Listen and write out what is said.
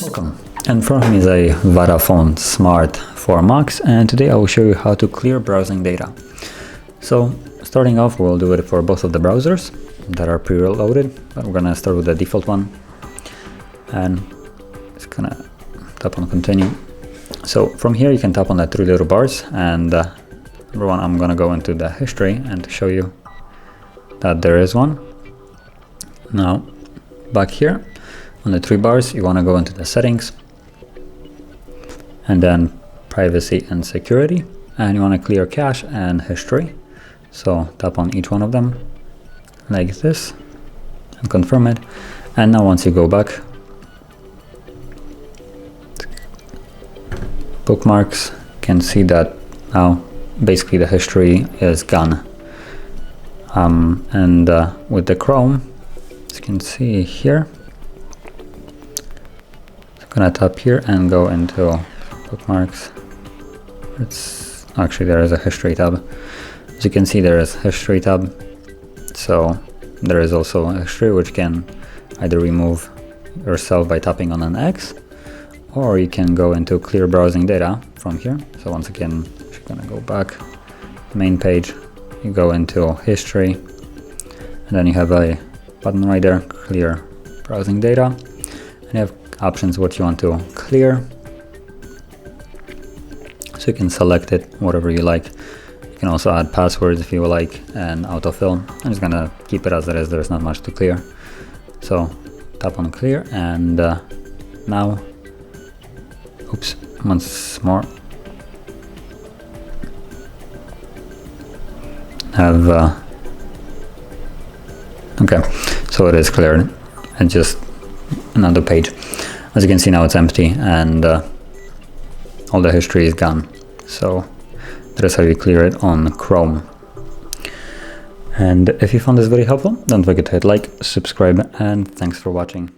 Welcome. In front of me is a Vodafone Smart 4 Max, and today I will show you how to clear browsing data. So starting off, we'll do it for both of the browsers that are preloaded, but we're gonna start with the default one, and just gonna tap on continue. So from here you can tap on the three little bars, and number one, I'm gonna go into the history and to show you that there is one. Now back here on the three bars, you want to go into the settings and then privacy and security, and you want to clear cache and history. So tap on each one of them like this and confirm it. And now once you go back, bookmarks, you can see that now basically the history is gone. With the Chrome, as you can see here, I'm gonna tap here and go into bookmarks. It's actually, there is a history tab. As you can see, there is history tab. So there is also a history which can either remove yourself by tapping on an X, or you can go into clear browsing data from here. So once again, you're gonna go back, main page, you go into history, and then you have a button right there, clear browsing data, and you have options what you want to clear. So you can select it, whatever you like. You can also add passwords if you like, and autofill. I'm just gonna keep it as it is, there's not much to clear. So tap on clear, and now, oops, once more, have okay, so it is cleared, and just another page. As you can see, now it's empty, and all the history is gone. So that is how you clear it on Chrome. And if you found this very helpful, don't forget to hit like, subscribe, and thanks for watching.